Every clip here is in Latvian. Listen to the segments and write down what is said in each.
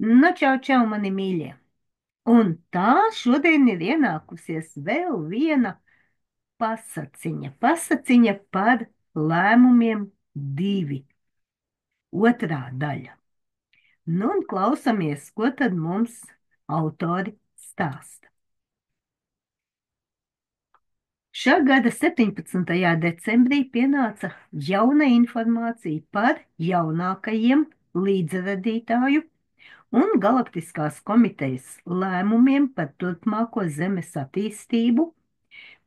Nu, čau, čau, mani mīļie! Un tā šodien ir ienākusies vēl viena pasaciņa par lēmumiem divi, otrā daļa. Nu, un klausamies, ko tad mums autori stāsta. Šā gada 17. decembrī pienāca jauna informācija par jaunākajiem līdzradītāju un Galaktiskās komitejas lēmumiem par turpmāko Zemes attīstību,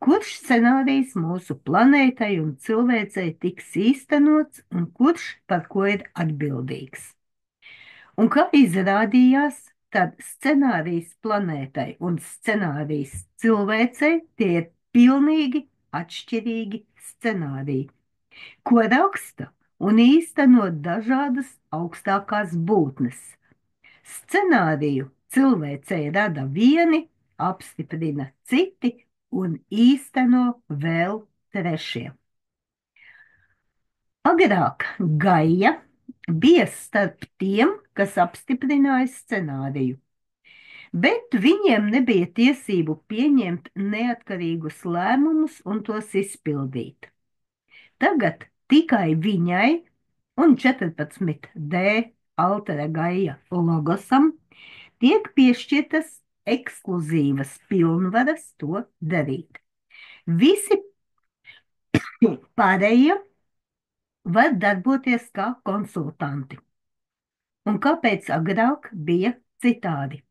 kurš scenārijs mūsu planētai un cilvēcei tiks īstenots un kurš par ko ir atbildīgs. Un kā izrādījās, tad scenārijs planētai un scenārijs cilvēcei tie ir pilnīgi atšķirīgi scenāriji, ko raksta un īsteno dažādas augstākās būtnes. Scenāriju cilvēcei rada vieni, apstiprina citi un īsteno vēl trešie. Agrāk Gaja bija starp tiem, kas apstiprināja scenāriju, bet viņiem nebija tiesību pieņemt neatkarīgus lēmumus un tos izpildīt. Tagad tikai viņai un 14D Altera Gaja logosam tiek piešķirtas ekskluzīvas pilnvaras to darīt. Visi pārējie var darboties kā konsultanti. Un kāpēc agrāk bija citādi?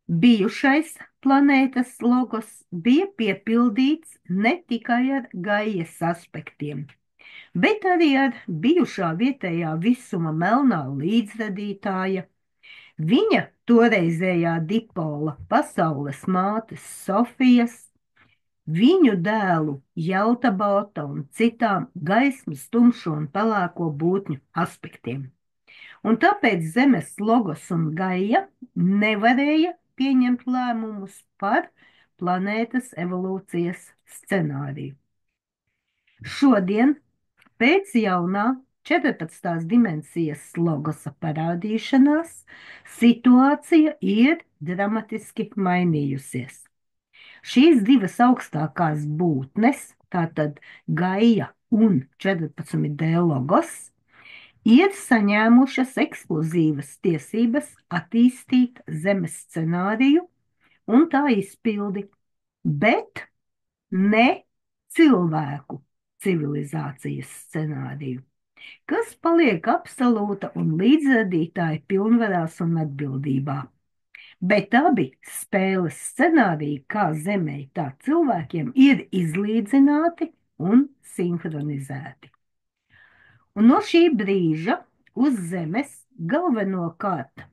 Bijušais planētas logos bija piepildīts ne tikai ar Gajas aspektiem, bet arī ar bijušā vietējā visuma melnā līdzradītāja, viņa toreizējā dipola pasaules mātes Sofijas, viņu dēlu Jeltabota un citām gaismas, tumšo un pelēko būtņu aspektiem. Un tāpēc Zemes logos un Gaja nevarēja pieņemt lēmumus par planētas evolūcijas scenāriju. Šodien, pēc jaunā 14. dimensijas logosa parādīšanās, situācija ir dramatiski mainījusies. Šīs divas augstākās būtnes, tātad Gaja un 14D logos, ir saņēmušas ekskluzīvas tiesības attīstīt Zemes scenāriju un tā izpildi, bet ne cilvēku civilizācijas scenāriju, kas paliek absolūta un līdzradītāja pilnvarās un atbildībā. Bet abi spēles scenāriji, kā Zemei, tā cilvēkiem, ir izlīdzināti un sinhronizēti. Un no šī brīža uz Zemes galvenokārt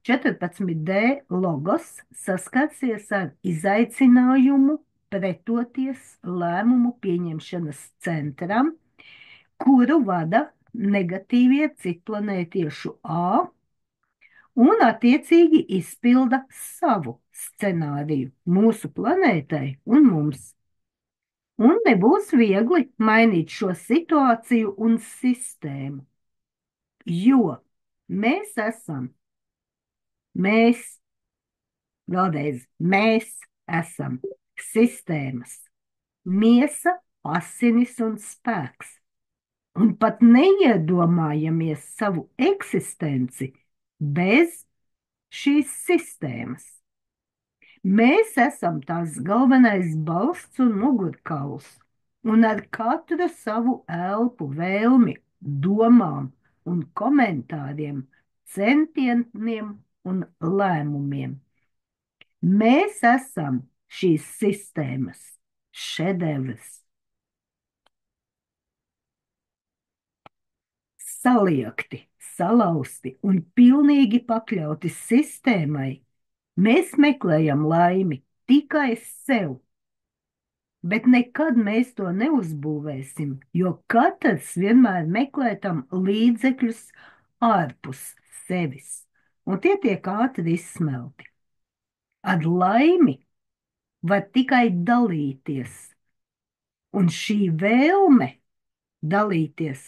14D logos saskarsies ar izaicinājumu pretoties lēmumu pieņemšanas centram, kuru vada negatīvie citplanētiešu A un attiecīgi izpilda savu scenāriju mūsu planētai un mums. Un nebūs viegli mainīt šo situāciju un sistēmu, jo mēs esam sistēmas, miesa, asinis un spēks, un pat neiedomājamies savu eksistenci bez šīs sistēmas. Mēs esam tās galvenais balsts un mugurkauls, un ar katru savu elpu, vēlmi, domām un komentāriem, centieniem un lēmumiem. Mēs esam šīs sistēmas šedevrs. Saliekti, salauzti un pilnīgi pakļauti sistēmai, mēs meklējam laimi tikai sev, bet nekad mēs to neuzbūvēsim, jo katrs vienmēr meklē tam līdzekļus ārpus sevis, un tie tiek ātri izsmelti. Ar laimi var tikai dalīties, un šī vēlme dalīties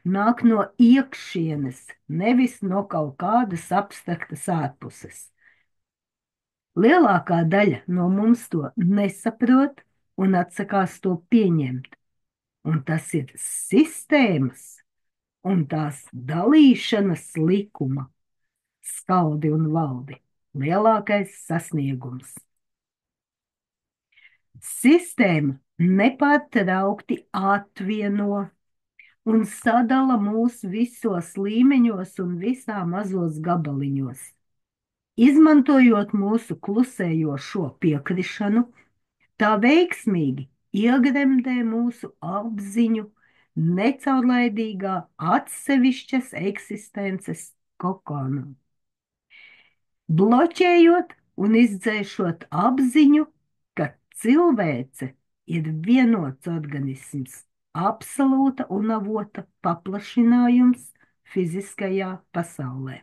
nāk no iekšienes, nevis no kaut kādas abstraktas ārpuses. Lielākā daļa no mums to nesaprot un atsakās to pieņemt, un tas ir sistēmas un tās dalīšanas likuma skaldi un valdi lielākais sasniegums. Sistēma nepārtraukti atvieno un sadala mūs visos līmeņos un visā mazos gabaliņos. Izmantojot mūsu klusējošo piekrišanu, tā veiksmīgi iegremdē mūsu apziņu necaurlaidīgā atsevišķas eksistences kokonā. Bloķējot un izdzēšot apziņu, ka cilvēce ir vienots organisms, absolūta un avota paplašinājums fiziskajā pasaulē.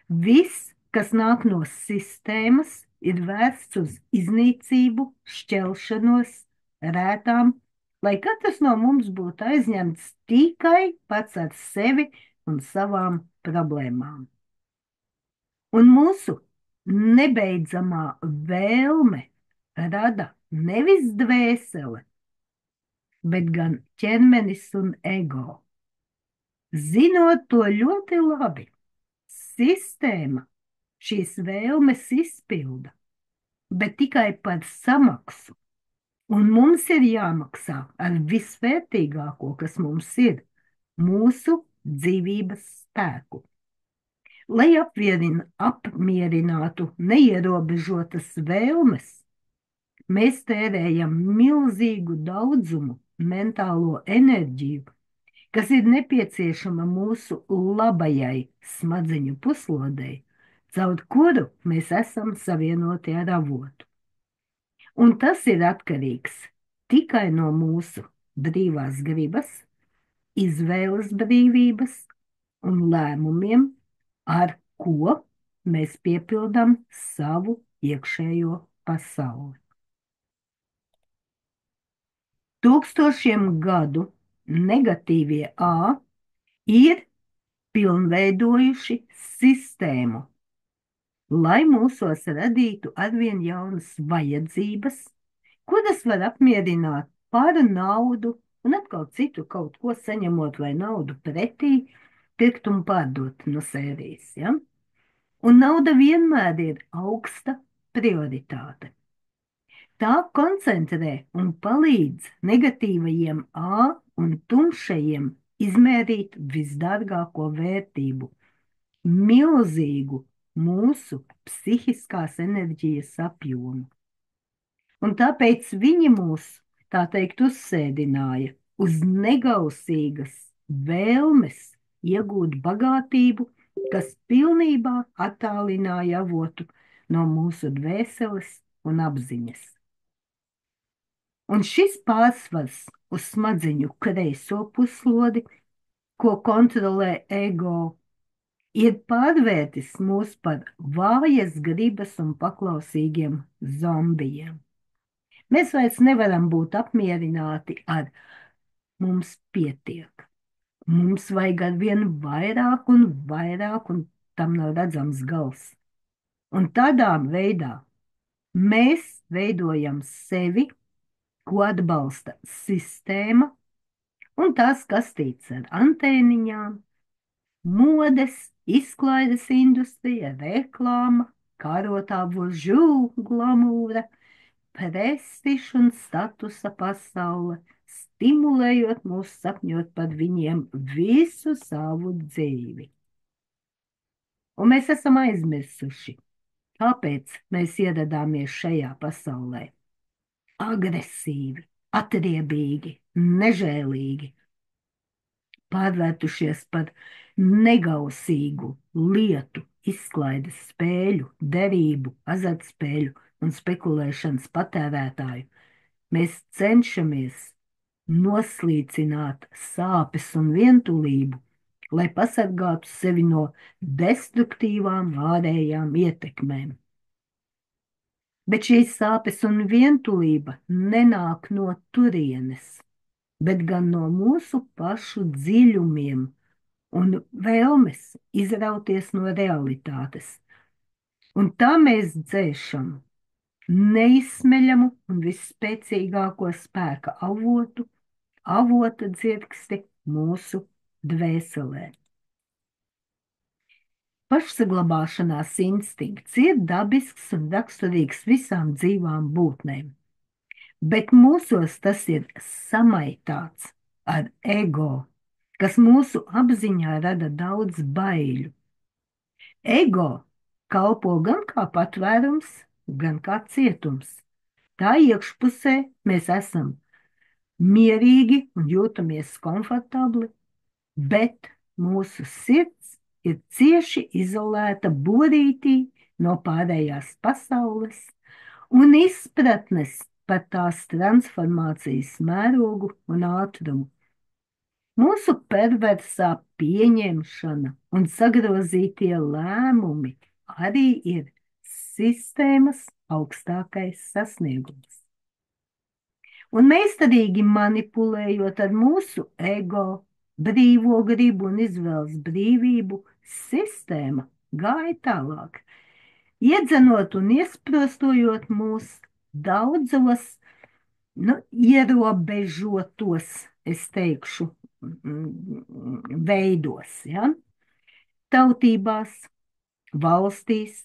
Viss, kas nāk no sistēmas, ir vērsts uz iznīcību, šķelšanos, rētām, lai katrs no mums būtu aizņemts tikai pats ar sevi un savām problēmām. Un mūsu nebeidzamā vēlme rada nevis dvēsele, bet gan ķermenis un ego. Zinot to ļoti labi, sistēma šīs vēlmes izpilda, bet tikai par samaksu. Un mums ir jāmaksā ar visvērtīgāko, kas mums ir, mūsu dzīvības spēku. Lai apmierinātu neierobežotas vēlmes, mēs tērējam milzīgu daudzumu mentālo enerģiju, kas ir nepieciešama mūsu labajai smadzeņu puslodei, caur kuru mēs esam savienoti ar avotu. Un tas ir atkarīgs tikai no mūsu brīvās gribas, izvēles brīvības un lēmumiem, ar ko mēs piepildām savu iekšējo pasauli. Tūkstošiem gadu negatīvie A ir pilnveidojuši sistēmu, lai mūsos radītu arvien jaunas vajadzības, kuras var apmierināt par naudu un atkal citu kaut ko saņemot vai naudu pretī, pirkt un pārdot no sērijas. Ja? Un nauda vienmēr ir augsta prioritāte. Tā koncentrē un palīdz negatīvajiem A un tumšajiem izmērīt visdārgāko vērtību – milzīgu mūsu psihiskās enerģijas apjomu. Un tāpēc viņi mūs, tā teikt, uzsēdināja uz negausīgas vēlmes iegūt bagātību, kas pilnībā attālināja avotu no mūsu dvēseles un apziņas. Un šis pārsvars uz smadzeņu kreiso puslodi, ko kontrolē ego, ir pārvērtis mūs par vājas gribas un paklausīgiem zombijiem. Mēs vairs nevaram būt apmierināti ar mums pietiek. Mums vajag arvien vairāk un vairāk, un tam nav redzams gals. Un tādā veidā mēs veidojam sevi, ko atbalsta sistēma un tās kastītes ar antēniņām, modes, izklaides industrija, reklāma, kārotā buržū glamūra, prestižs un statusa pasaule, stimulējot mūs sapņot par viņiem visu savu dzīvi. Un mēs esam aizmirsuši, kāpēc mēs ieradāmies šajā pasaulē. Agresīvi, atriebīgi, nežēlīgi, pārvērtušies par negausīgu lietu, izklaides spēļu, derību, azartspēļu un spekulēšanas patērētāju. Mēs cenšamies noslīcināt sāpes un vientulību, lai pasargātu sevi no destruktīvām ārējām ietekmēm. Bet šīs sāpes un vientulība nenāk no turienes. bet gan no mūsu pašu dziļumiem un vēlmes izrauties no realitātes. Un tā mēs dzēšam neizsmeļamu un visspēcīgāko spēka avota dzirksti mūsu dvēselē. Pašsaglabāšanās instinkts ir dabisks un raksturīgs visām dzīvām būtnēm, bet mūsos tas ir samaitāts ar ego, kas mūsu apziņā rada daudz baiļu. Ego kalpo gan kā patvērums, gan kā cietums. Tā iekšpusē mēs esam mierīgi un jūtamies komfortabli, bet mūsu sirds ir cieši izolēta borītī no pārējās pasaules un izpratnes par tās transformācijas mērogu un ātrumu. Mūsu perversā pieņemšana un sagrozītie lēmumi arī ir sistēmas augstākais sasniegums. Un meistarīgi manipulējot ar mūsu ego, brīvo gribu un izvēles brīvību, sistēma gāja tālāk, iedzenot un iesprostojot mūs daudzos, ierobežotos, es teikšu, veidos, ja? Tautībās, valstīs,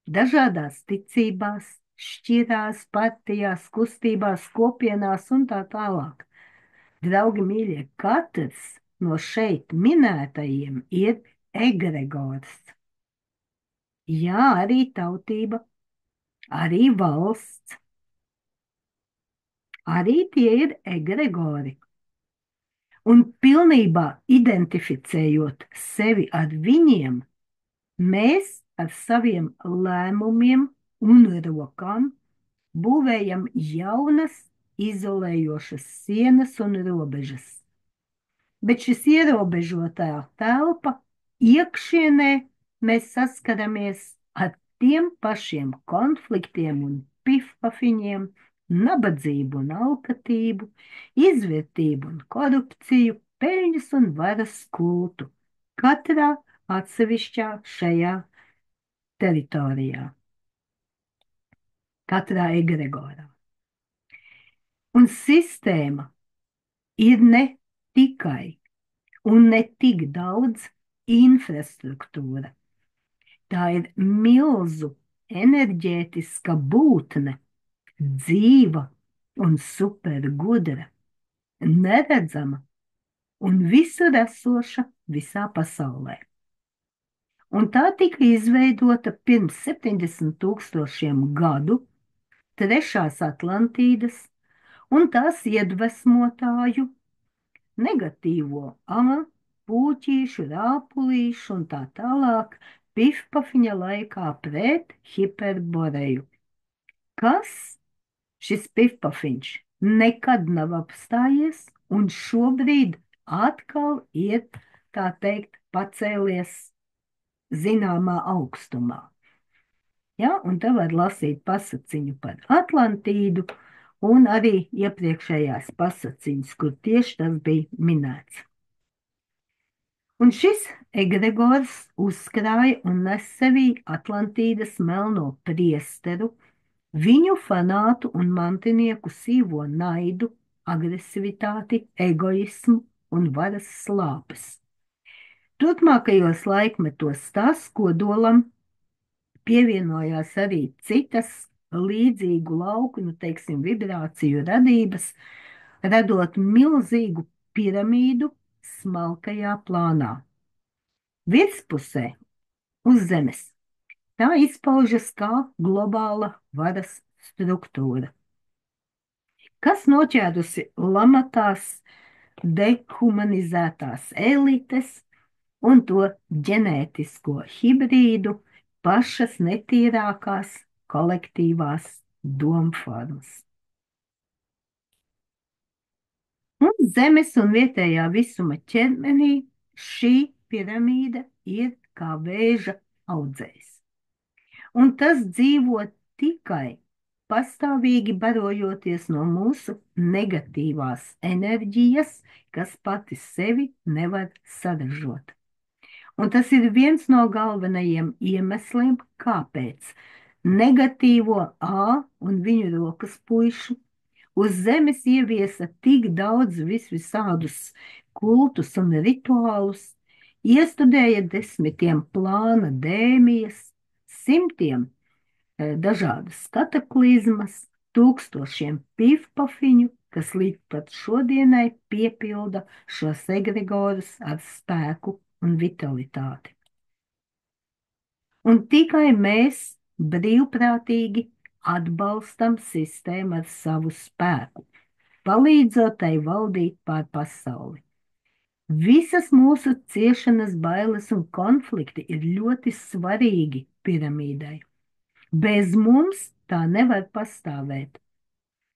dažādās ticībās, šķirās, partijās, kustībās, kopienās un tā tālāk. Draugi mīļie, katrs no šeit minētajiem ir egregors. Jā, arī tautība, arī valsts, arī tie ir egregori. Un pilnībā identificējot sevi ar viņiem, mēs ar saviem lēmumiem un rokām būvējam jaunas, izolējošas sienas un robežas. Bet šis ierobežotā telpa iekšienē mēs saskaramies ar tiem pašiem konfliktiem un pifpafiņiem, nabadzību un alkatību, izvērtību un korupciju, peļņas un varas kultu, katrā atsevišķā šajā teritorijā, katrā egregorā. Un sistēma ir ne tikai un ne tik daudz infrastruktūra. Tā ir milzu enerģētiska būtne, dzīva un supergudra, neredzama un visur esoša visā pasaulē. Un tā tika izveidota pirms 70 000 gadu trešās Atlantīdas un tās iedvesmotāju negatīvo puķīšu, rāpulīšu un tā tālāk pifpafiņa laikā pret Hiperboreju. Kas šis pifpafiņš nekad nav apstājies un šobrīd atkal ir, tā teikt, pacēlies zināmā augstumā. Ja? Un te var lasīt pasaciņu par Atlantīdu un arī iepriekšējās pasaciņas, kur tieši tas bija minēts. Un šis egregors uzkrāja un nes sevī Atlantīdas melno priesteru, viņu fanātu un mantinieku sīvo naidu, agresivitāti, egoismu un varas slāpes. Turpmākajos laikmetos tās kodolam pievienojās arī citas līdzīgu lauku, teiksim, vibrāciju radības, radot milzīgu piramīdu smalkajā plānā. Virspusē uz Zemes tā izpaužas kā globāla varas struktūra, kas noķērusi lamatās, dehumanizētās elites un to ģenētisko hibrīdu pašas netīrākās kolektīvās domformas. Un Zemes un vietējā visuma ķermenī šī piramīda ir kā vēža audzējs. Un tas dzīvo tikai pastāvīgi barojoties no mūsu negatīvās enerģijas, kas pati sevi nevar saražot. Un tas ir viens no galvenajiem iemesliem, kāpēc negatīvo A un viņu rokas puišu uz zemes ieviesa tik daudz visādus kultus un rituālus, iestudēja desmitiem plāna dēmijas, simtiem dažādas kataklizmas, tūkstošiem pifpafiņu, kas līdz pat šodienai piepilda šos egregorus ar spēku un vitalitāti. Un tikai mēs brīvprātīgi atbalstam sistēmu ar savu spēku, palīdzot tai valdīt pār pasauli. Visas mūsu ciešanas, bailes un konflikti ir ļoti svarīgi piramīdai. Bez mums tā nevar pastāvēt.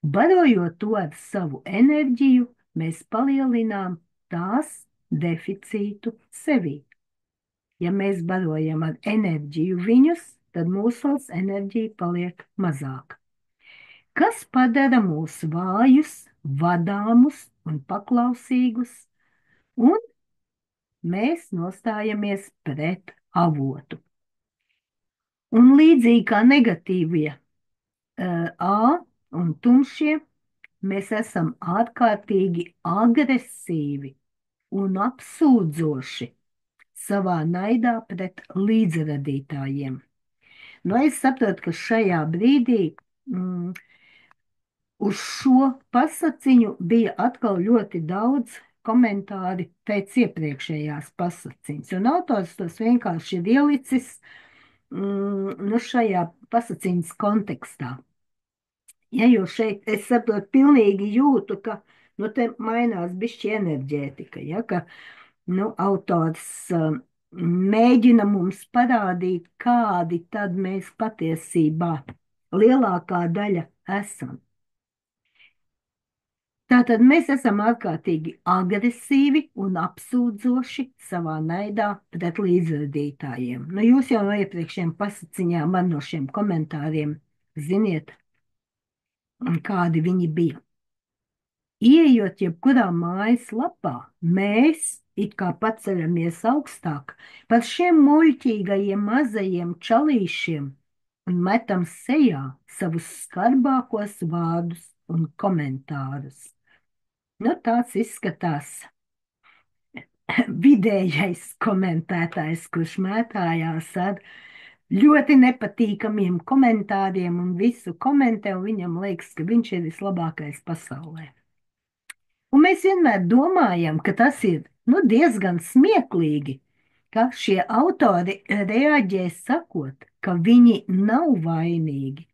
Barojot to ar savu enerģiju, mēs palielinām tās deficītu sevī. Ja mēs barojam ar enerģiju viņus, tad mūsos enerģija paliek mazāka. Kas padara mūs vājus, vadāmus un paklausīgus, un mēs nostājamies pret avotu. Un līdzīgi kā negatīvie A un tumšie, mēs esam ārkārtīgi agresīvi un apsūdzoši savā naidā pret līdzradītājiem. Nu, es saprotu, ka šajā brīdī uz šo pasakiņu bija atkal ļoti daudz komentāri pēc iepriekšējās pasakiņas, un autors tos vienkārši ir ielicis šajā pasakiņas kontekstā. Ja, jo šeit es saprotu, pilnīgi jūtu, ka te mainās bišķi enerģētika, ja, ka autors mēģina mums parādīt, kādi tad mēs patiesībā lielākā daļa esam. Tātad mēs esam ārkārtīgi agresīvi un apsūdzoši savā naidā pret līdzradītājiem. Jūs jau no iepriekšējiem pasakiņām man no šiem komentāriem ziniet, kādi viņi bija. Ieejot jebkurā mājas lapā, mēs it kā paceļamies augstāk par šiem muļķīgajiem mazajiem čalīšiem un metam sejā savus skarbākos vārdus un komentārus. Tāds izskatās vidējais komentētājs, kurš mētājās ar ļoti nepatīkamiem komentāriem un visu komentē, un viņam liekas, ka viņš ir vislabākais pasaulē. Un mēs vienmēr domājam, ka tas ir diezgan smieklīgi, ka šie autori reaģē sakot, ka viņi nav vainīgi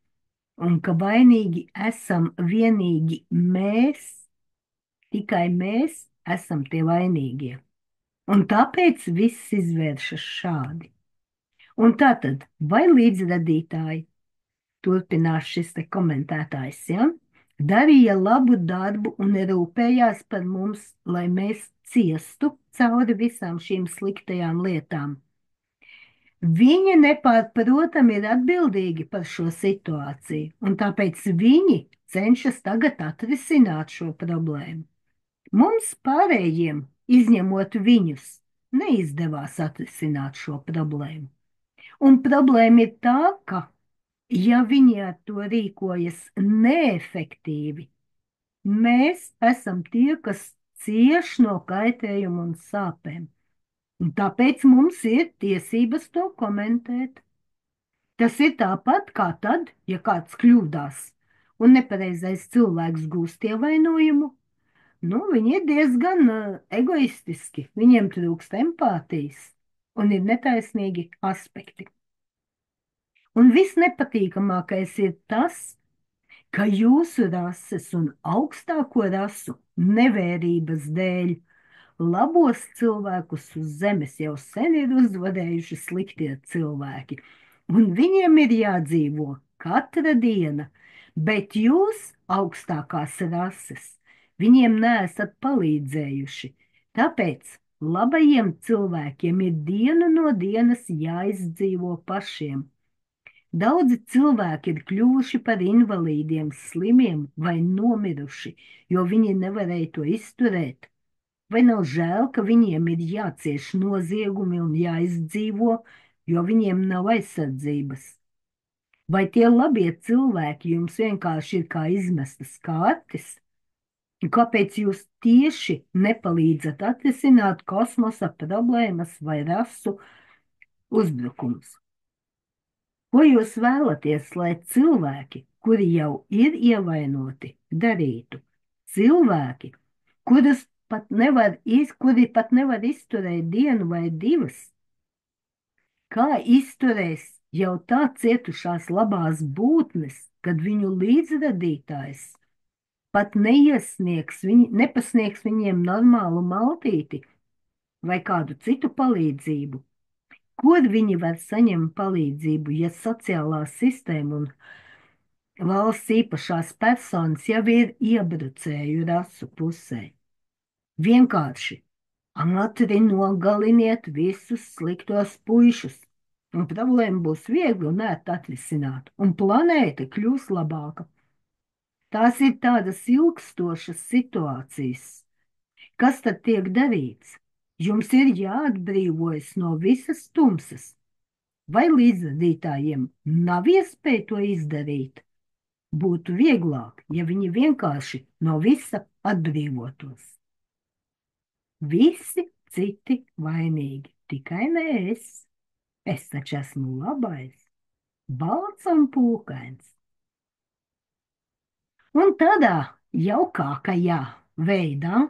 un ka vainīgi esam vienīgi mēs, tikai mēs esam tie vainīgie. Un tāpēc viss izvēršas šādi. Un tātad, vai līdzradītāji, turpinās šis te komentētājs, ja, darīja labu darbu un rūpējās par mums, lai mēs ciestu cauri visām šīm sliktajām lietām. Viņi nepārprotami ir atbildīgi par šo situāciju, un tāpēc viņi cenšas tagad atrisināt šo problēmu. Mums pārējiem, izņemot viņus, neizdevās atrisināt šo problēmu. Un problēma ir tā, ka, ja viņi ar to rīkojas neefektīvi, mēs esam tie, kas cieš no kaitējuma un sāpēm. Un tāpēc mums ir tiesības to komentēt. Tas ir tāpat kā tad, ja kāds kļūdās un nepareizais cilvēks gūst ievainojumu. Viņi ir diezgan egoistiski, viņiem trūkst empātijas un ir netaisnīgi aspekti. Un visnepatīkamākais ir tas, ka jūsu rases un augstāko rasu nevērības dēļ labos cilvēkus uz zemes jau sen ir uzvarējuši sliktie cilvēki, un viņiem ir jādzīvo katra diena, bet jūs, augstākās rases, viņiem neesat palīdzējuši, tāpēc labajiem cilvēkiem ir dienu no dienas jāizdzīvo pašiem. Daudzi cilvēki ir kļuvuši par invalīdiem, slimiem vai nomiruši, jo viņi nevarēja to izturēt. Vai nav žēl, ka viņiem ir jācieš noziegumi un jāizdzīvo, jo viņiem nav aizsardzības? Vai tie labie cilvēki jums vienkārši ir kā izmestas kārtis? Kāpēc jūs tieši nepalīdzat atrisināt kosmosa problēmas vai rasu uzbrukumus? Ko jūs vēlaties, lai cilvēki, kuri jau ir ievainoti, darītu? Cilvēki, kuri pat nevar izturēt dienu vai divas, kā izturēs jau tā cietušās labās būtnes, kad viņu līdzradītājs pat nepasniegs viņiem normālu maltīti vai kādu citu palīdzību? Kur viņi var saņemt palīdzību, ja sociālā sistēma un valsts īpašās personas jau ir iebrucēju rasu pusē? Vienkārši ātri nogaliniet visus sliktos puišus, un problēma būs viegli un ērti atrisināt, un planēta kļūs labāka. Tās ir tādas ilgstošas situācijas. Kas tad tiek darīts? Jums ir jāatbrīvojas no visas tumsas. Vai līdzradītājiem nav iespēja to izdarīt? Būtu vieglāk, ja viņi vienkārši no visa atbrīvotos. Visi citi vainīgi, tikai ne es. Es taču esmu labais, balts un pūkains. Un tādā jaukākajā veidā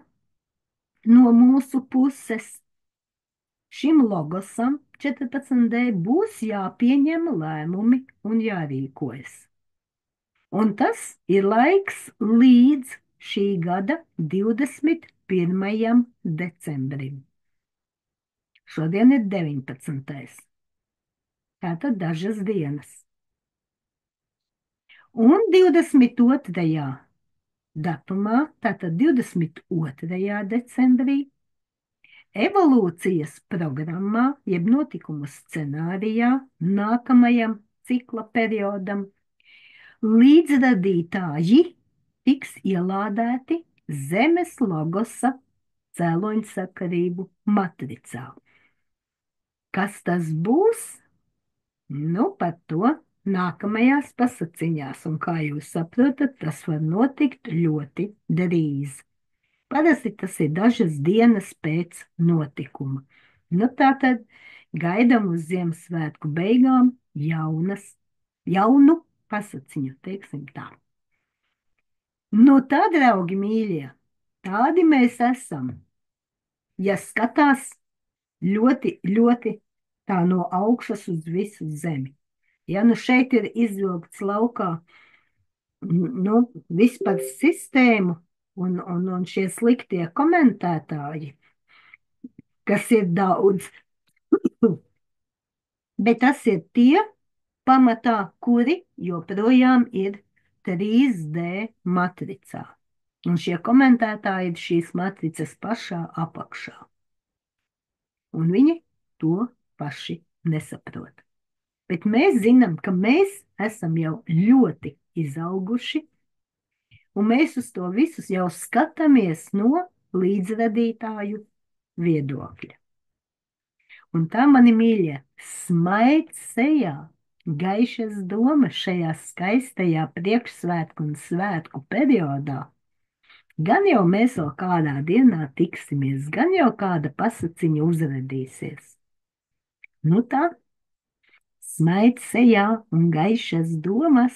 no mūsu puses šim logosam 14D būs jāpieņem lēmumi un jārīkojas. Un tas ir laiks līdz šī gada 21. decembrim. Šodien ir 19. Tātad dažas dienas. Un 22. datumā, tātad 22. decembrī, evolūcijas programmā, jeb notikumu scenārijā nākamajam cikla periodam, līdzradītāji tiks ielādēti Zemes logosa cēloņsakarību matricā. Kas tas būs? Nu, par to nākamajās pasaciņās, un kā jūs saprotat, tas var notikt ļoti drīz. Parasti tas ir dažas dienas pēc notikuma. Nu, tātad gaidām uz Ziemassvētku beigām jaunu pasaciņu, teiksim tā. Nu, tā, draugi mīļie, tādi mēs esam. Ja skatās ļoti, ļoti tā no augšas uz visu zemi. Ja nu šeit ir izvilkts laukā vispār sistēmu un šie sliktie komentētāji, kas ir daudz, bet tas ir tie pamatā, kuri joprojām ir 3D matricā. Un šie komentētāji ir šīs matricas pašā apakšā. Un viņi to paši nesaprot. Bet mēs zinām, ka mēs esam jau ļoti izauguši, un mēs uz to visus jau skatāmies no līdzradītāju viedokļa. Un tā, mani mīļie, smaids sejā, gaišas domas šajā skaistajā priekšsvētku un svētku periodā. Gan jau mēs vēl kādā dienā tiksimies, gan jau kāda pasaciņa uzradīsies. Nu tā, smaids sejā un gaišas domas.